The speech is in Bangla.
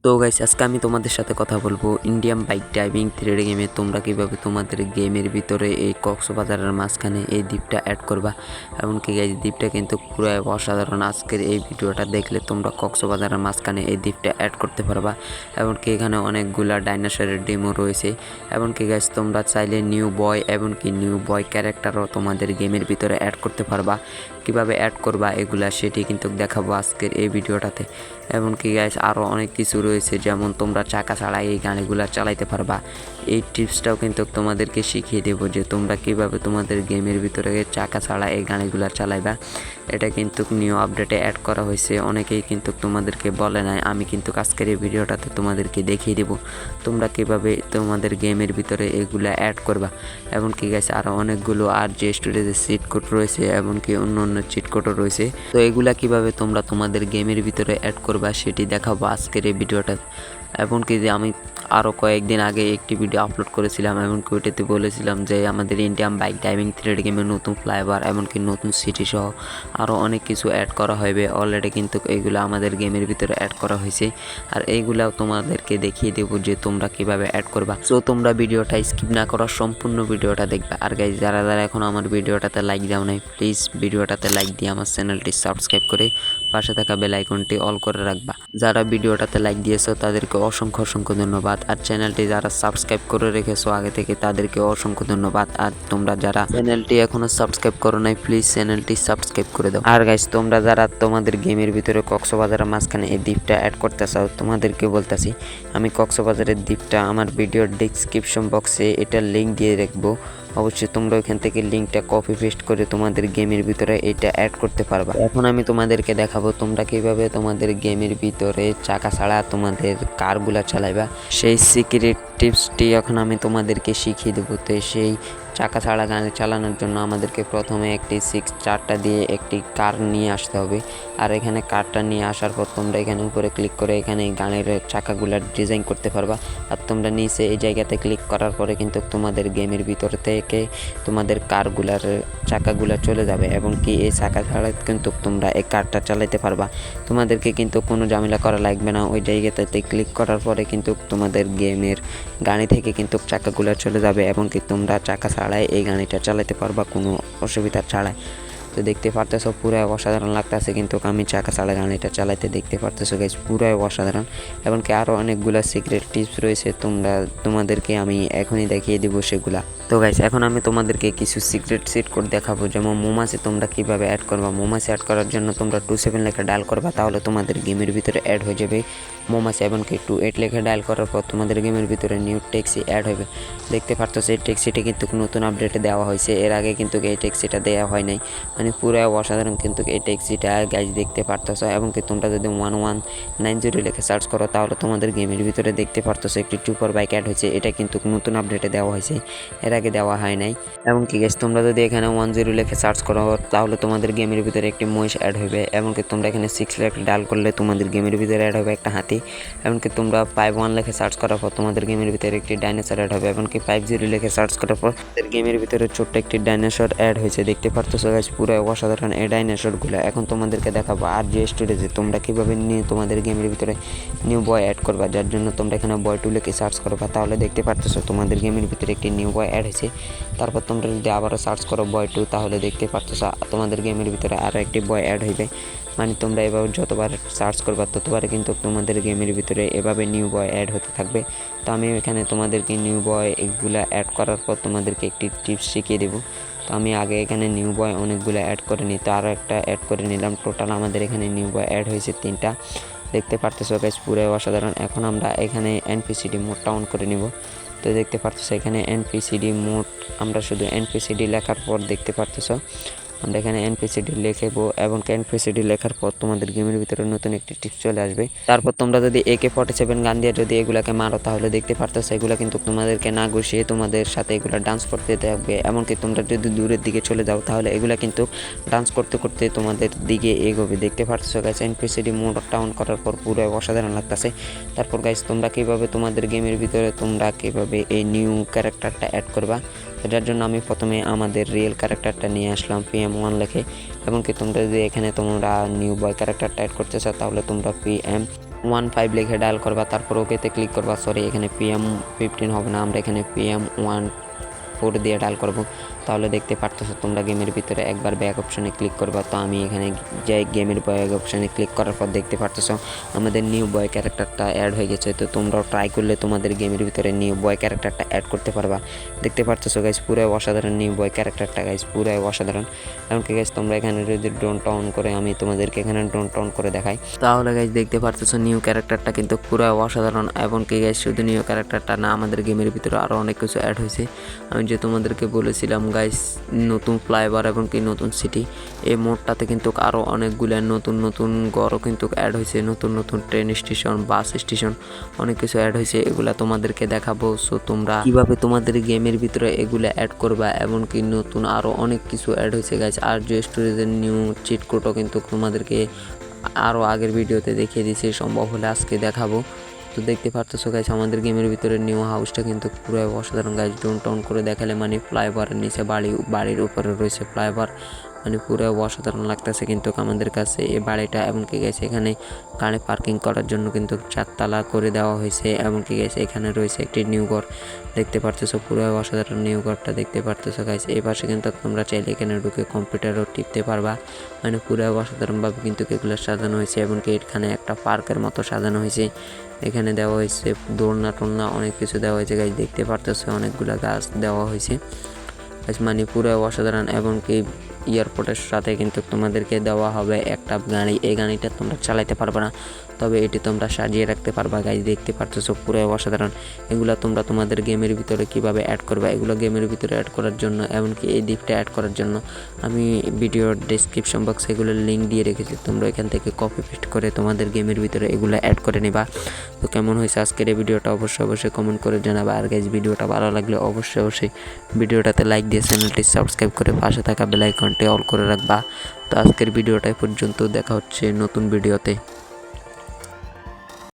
তো গাইস আজকে আমি তোমাদের সাথে কথা বলবো ইন্ডিয়ান বাইক ড্রাইভিং 3D গেমে তোমরা কিভাবে তোমাদের গেমের ভিতরে এই কক্সবাজারের মাঝখানে এই দ্বীপটা অ্যাড করবা। এমনকি গাইস দ্বীপটা কিন্তু পুরো অসাধারণ। আজকের এই ভিডিওটা দেখলে তোমরা কক্সবাজারের মাঝখানে এই দ্বীপটা অ্যাড করতে পারবা। এমনকি এখানে অনেকগুলা ডাইনোসরের ডেমো রয়েছে। এমনকি গাইস তোমরা চাইলে নিউ বয় এমনকি নিউ বয় ক্যারেক্টারও তোমাদের গেমের ভিতরে অ্যাড করতে পারবা। কিভাবে অ্যাড করবা এগুলা সেটি কিন্তু দেখাবো আজকের এই ভিডিওটাতে। এমনকি গাইস আরও অনেক কিছু রয়েছে, যেমন তোমরা চাকা ছাড়া এই গাড়িগুলো চালাইতে পারবা। এই টিপসটাও কিন্তু তোমাদেরকে শিখিয়ে দেবো যে তোমরা কিভাবে তোমাদের গেমের ভিতরে চাকা ছাড়া এই গাড়িগুলো চালাইবা। এটা কিন্তু নিউ আপডেটে অ্যাড করা হয়েছে, অনেকেই কিন্তু তোমাদেরকে বলে নাই। আমি কিন্তু আজকের এই ভিডিওটাতে তোমাদেরকে দেখিয়ে দেবো তোমরা কিভাবে তোমাদের গেমের ভিতরে এগুলা অ্যাড করবা। এমনকি গাইস আরও অনেকগুলো আর যে স্টোরেজের চিট কোড রয়েছে, এমনকি অন্য অন্য চিট কোডও রয়েছে। তো এগুলা কিভাবে তোমরা তোমাদের গেমের ভিতরে অ্যাড করবা সেটি দেখাবো আজকের এই ভিডিওটা। এমনকি যে আমি আরও কয়েকদিন আগে একটি ভিডিও আপলোড করেছিলাম, এমনকি ওইটাতে বলেছিলাম যে আমাদের ইন্ডিয়ান বাইক ড্রাইভিং 3D গেমে নতুন ফ্লাইওভার এমনকি নতুন সিটি সহ আরও অনেক কিছু অ্যাড করা হবে। অলরেডি কিন্তু এইগুলো আমাদের গেমের ভিতরে অ্যাড করা হয়েছে, আর এইগুলাও তোমাদেরকে দেখিয়ে দেবো যে তোমরা কিভাবে অ্যাড করবা। সো তোমরা ভিডিওটা স্কিপ না করা সম্পূর্ণ ভিডিওটা দেখবে। আর গাইজ যারা যারা এখন আমার ভিডিওটাতে লাইক দাও নাই, প্লিজ ভিডিওটাতে লাইক দিয়ে আমার চ্যানেলটি সাবস্ক্রাইব করে পাশে থাকা বেল আইকনটি অল করে রাখবা। যারা ভিডিওটাতে লাইক দিয়েছো তাদেরকে অসংখ্য অসংখ্য ধন্যবাদ, আর চ্যানেলটি যারা সাবস্ক্রাইব করে রেখেছো আগে থেকে তাদেরকে অসংখ্য ধন্যবাদ। আর তোমরা যারা চ্যানেলটি এখনো সাবস্ক্রাইব করো নাই, প্লিজ চ্যানেলটি সাবস্ক্রাইব করে দাও। আর গাইস তোমরা যারা তোমাদের গেমের ভিতরে কক্সবাজারের মাঝখানে এই দ্বীপটা অ্যাড করতে চাও, তোমাদেরকে বলতেছি আমি কক্সবাজারের দ্বীপটা আমার ভিডিওর ডেসক্রিপশন বক্সে এটার লিঙ্ক দিয়ে রাখবো। অবশ্যই তোমরা ওইখান থেকে লিঙ্কটা কপি পেস্ট করে তোমাদের গেমের ভিতরে এটা অ্যাড করতে পারবা। এখন আমি তোমাদেরকে দেখাবো তোমরা কিভাবে তোমাদের গেমের ভিতরে চাকা ছাড়া তোমাদের কারগুলা চালাইবা। সেই সিক্রেট টিপসটি এখন আমি তোমাদেরকে শিখিয়ে দেবো। তো সেই চাকা ছাড়া গাড়ি চালানোর জন্য আমাদেরকে প্রথমে একটি 6 দিয়ে একটি কার নিয়ে আসতে হবে। আর এখানে কারটা নিয়ে আসার পর তোমরা এখানে উপরে ক্লিক করে এখানে গাড়ির চাকাগুলার ডিজাইন করতে পারবা। আর তোমরা নিচে এই জায়গাতে ক্লিক করার পরে কিন্তু তোমাদের গেমের ভিতর থেকে তোমাদের কারগুলার চাকাগুলা চলে যাবে, এবং কি এই চাকা ছাড়া কিন্তু তোমরা এই কারটা চালাতে পারবা। তোমাদেরকে কিন্তু কোনো ঝামেলা করা লাগবে না। ওই জায়গাটাতে ক্লিক করার পরে কিন্তু তোমাদের গেমের গাড়ি থেকে কিন্তু চাকাগুলা চলে যাবে, এবং কি তোমরা চাকা ছাড়াই এই গাড়িটা চালাতে পারবা কোনো অসুবিধা ছাড়াই। তো দেখতে পারতেছো পুরো অসাধারণ লাগতেছে, কিন্তু আমি চাকা ছাড়া গাড়িটা চালাতে দেখতে পারতেছো গাইস পুরো অসাধারণ। এমনকি আরও অনেকগুলো সিক্রেট টিপস রয়েছে, তোমাদেরকে আমি এখনই দেখিয়ে দেবো সেগুলা। তো গাইস এখন আমি তোমাদেরকে কিছু সিক্রেট সিট কোড দেখাবো, যেমন মোমাসি তোমরা কিভাবে অ্যাড করবা। মোমাসি অ্যাড করার জন্য তোমরা 27 লেখা ডায়াল করবা, তাহলে তোমাদের গেমের ভিতরে অ্যাড হয়ে যাবে মোমাসি। এমনকি 28 লেখা ডায়াল করার পর তোমাদের গেমের ভিতরে নিউ ট্যাক্সি অ্যাড হবে। দেখতে পারতেছো এই ট্যাক্সিটা কিন্তু নতুন আপডেটে দেওয়া হয়েছে, এর আগে কিন্তু এই ট্যাক্সিটা দেওয়া হয় নাই। মানে পুরো অসাধারণ কিন্তু এই ট্যাক্সিটা গাইজ দেখতে পারতেছো। এমনকি তোমরা যদি 1190 লিখে সার্চ করো তাহলে তোমাদের গেমের ভিতরে দেখতে পারতেছো একটি টুপার বাইক অ্যাড হয়েছে। এটা কিন্তু নতুন আপডেটে দেওয়া হয়েছে, এর আগে দেওয়া হয় নাই। এমনকি গাইজ তোমরা যদি এখানে 10 লিখে সার্চ করো তাহলে তোমাদের গেমের ভিতরে একটি মহিষ অ্যাড হবে। এমনকি তোমরা এখানে 6 লিখে ডায়াল করলে তোমাদের গেমের ভিতরে অ্যাড হবে একটা হাতি। এমনকি তোমরা 51 লিখে সার্চ করার পর তোমাদের গেমের ভিতরে একটি ডাইনোসর অ্যাড হবে। এমনকি 50 লিখে সার্চ করার পর গেমের ভিতরে ছোট্ট একটি ডাইনোসর অ্যাড হয়েছে। দেখতে পারতেছো গাইজ পুরো অসাধারণ এই ডাইনোসরগুলো। এখন তোমাদেরকে দেখাবো আর যে স্টোরেজে তোমরা কীভাবে নিয়ে তোমাদের গেমের ভিতরে নিউ বয় অ্যাড করবা, যার জন্য তোমরা এখানে বয় 2 লিখে সার্চ করবা, তাহলে দেখতে পারতেছো তোমাদের গেমের ভিতরে একটি নিউ বয় অ্যাড হয়েছে। তারপর তোমরা যদি আবারও সার্চ করো বয় 2, তাহলে দেখতে পারতেছো তোমাদের গেমের ভিতরে আরও একটি বয় অ্যাড হইবে। মানে তোমরা এভাবে যতবার সার্চ করবা ততবার কিন্তু তোমাদের গেমের ভিতরে এভাবে নিউ বয় অ্যাড হতে থাকবে। তো আমি এখানে তোমাদেরকে নিউ বয় এগুলা অ্যাড করার পর তোমাদেরকে একটি টিপস শিখিয়ে দেবো। তো আমি আগে এখানে নিউ বয় অনেকগুলো অ্যাড করে নিই, তো আরও একটা অ্যাড করে নিলাম। টোটাল আমাদের এখানে নিউ বয় অ্যাড হয়েছে 3টা। দেখতে পারতেছো গাইস পুরো অসাধারণ। এখন আমরা এখানে এনপিসিডি মোডটা অন করে নিব। তো দেখতে পারতেছো এখানে এনপিসিডি মোড, আমরা শুধু এনপিসিডি লেখার পর দেখতে পারতেছো আমরা এখানে এনপিসিডি লিখবো, এবং এনপিসিডি লেখার পর তোমাদের গেমের ভিতরে নতুন একটি টিপস চলে আসবে। তারপর তোমরা যদি AK-47 গান দিয়ে যদি এগুলাকে মারো তাহলে দেখতে পারতেছো এগুলা কিন্তু তোমাদেরকে না ঘুষিয়ে তোমাদের সাথে এগুলা ডান্স করতে থাকবে। এমনকি তোমরা যদি দূরের দিকে চলে যাও তাহলে এগুলা কিন্তু ডান্স করতে করতে তোমাদের দিকে এগোবে। দেখতে পারতেছো গাইস এনপিসিডি মোডটা অন করার পর পুরো অসাধারণ লাগতেছে। তারপর গাইস তোমরা কিভাবে তোমাদের গেমের ভিতরে তোমরা কিভাবে এই নিউ ক্যারেক্টারটা অ্যাড করবা, যার জন্য আমি প্রথমে আমাদের রিয়েল ক্যারেক্টারটা নিয়ে আসলাম PM1 লিখে। এমনকি তোমরা যদি এখানে তোমরা নিউ বয় ক্যারেক্টারটা অ্যাড করতে চাও তাহলে তোমরা PM 15 লিখে ডায়াল করবা, তারপর ওকেতে ক্লিক করবা। সরি, এখানে PM15 হবে না, আমরা এখানে PM14 দিয়ে ডায়াল করব। তাহলে দেখতে পারতেছো তোমরা গেমের ভিতরে একবার ব্যাক অপশানে ক্লিক করবা। তো আমি এখানে যাই গেমের ব্যাক অপশানে ক্লিক করার পর দেখতে পারতেছো আমাদের নিউ বয় ক্যারেক্টারটা অ্যাড হয়ে গেছে। তো তোমরাও ট্রাই করলে তোমাদের গেমের ভিতরে নিউ বয় ক্যারেক্টারটা অ্যাড করতে পারবা। দেখতে পারতেছো গাইজ পুরো অসাধারণ নিউ বয় ক্যারেক্টারটা গাইজ, পুরো অসাধারণ। এমনকি গাইজ তোমরা এখানে যদি ড্রোনটা অন করে, আমি তোমাদেরকে এখানে ড্রোনটা অন করে দেখাই, তাহলে গাইজ দেখতে পারতেছো নিউ ক্যারেক্টারটা কিন্তু পুরো অসাধারণ। এমনকি গাইজ শুধু নিউ ক্যারেক্টারটা না, আমাদের গেমের ভিতরে আরও অনেক কিছু অ্যাড হয়েছে। আমি যে তোমাদেরকে বলেছিলাম গাইজ নতুন ফ্লাইওভার এবং কি নতুন সিটি, এই মোডটাতে কিন্তু আরও অনেকগুলো নতুন নতুন গড়ও কিন্তু অ্যাড হয়েছে, নতুন নতুন ট্রেন স্টেশন, বাস স্টেশন, অনেক কিছু অ্যাড হয়েছে। এগুলা তোমাদেরকে দেখাবো। সো তোমরা কীভাবে তোমাদের গেমের ভিতরে এগুলো অ্যাড করবা, এমনকি নতুন আরও অনেক কিছু অ্যাড হয়েছে গাইজ। আর যে স্টোরেজের নিউ চিট কোডও কিন্তু তোমাদেরকে আরও আগের ভিডিওতে দেখিয়ে দিয়েছি, সম্ভব হলে আজকে দেখাবো। তো দেখতে পারতেছো গাইজ আমাদের গেমের ভিতরে নিউ হাউসটা কিন্তু পুরো অসাধারণ গাইজ। ড্রোন টাউন করে দেখালে মানে ফ্লাইওভারের নিচে বাড়ির উপরে রয়েছে ফ্লাইওভার, মানে পুরো অসাধারণ লাগতেছে কিন্তু আমাদের কাছে এই বাড়িটা। এমনকি গেছে এখানে গাড়ি পার্কিং করার জন্য কিন্তু 4 তলা করে দেওয়া হয়েছে। এমনকি গেছে এখানে রয়েছে একটি নিউ ঘর, দেখতে পারতেছো পুরো অসাধারণ নিউ ঘরটা দেখতে পারতেছো গাইজ। এই পাশে কিন্তু তোমরা চাইলে এখানে ঢুকে কম্পিউটারও টিপতে পারবা, মানে পুরো অসাধারণভাবে কিন্তু এগুলো সাজানো হয়েছে। এমনকি এখানে একটা পার্কের মতো সাজানো হয়েছে, এখানে দেওয়া হয়েছে দোলনা টোলনা অনেক কিছু দেওয়া হয়েছে গাইজ। দেখতে পারতেছো অনেকগুলো গাছ দেওয়া হয়েছে গাইজ, মানে পুরো অসাধারণ। এমনকি এয়ারপোর্টের সাথে কিন্তু তোমাদেরকে দেওয়া হবে একটা গাড়ি, এই গাড়িটা তোমরা চালাতে পারবে না, তবে এটি তোমরা সাজিয়ে রাখতে পারবা গাইজ। দেখতে পারতেছো পুরো অসাধারণ। এগুলো তোমরা তোমাদের গেমের ভিতরে কিভাবে অ্যাড করবে, এগুলো গেমের ভিতরে অ্যাড করার জন্য, এমনকি এই দ্বীপটা অ্যাড করার জন্য আমি ভিডিওর ডেসক্রিপশন বক্সে এগুলোর লিঙ্ক দিয়ে রেখেছি। তোমরা এখান থেকে কপি পেস্ট করে তোমাদের গেমের ভিতরে এগুলো অ্যাড করে নেবা। তো কেমন হয়েছে আজকের এই ভিডিওটা অবশ্যই কমেন্ট করে জানাবা। আর গাইজ ভিডিওটা ভালো লাগলে অবশ্যই ভিডিওটাতে লাইক দিয়ে চ্যানেলটি সাবস্ক্রাইব করে পাশে থাকা বেল আইকনটি অল করে রাখবা। তো আজকের ভিডিওটা পর্যন্ত, দেখা হচ্ছে নতুন ভিডিওতে।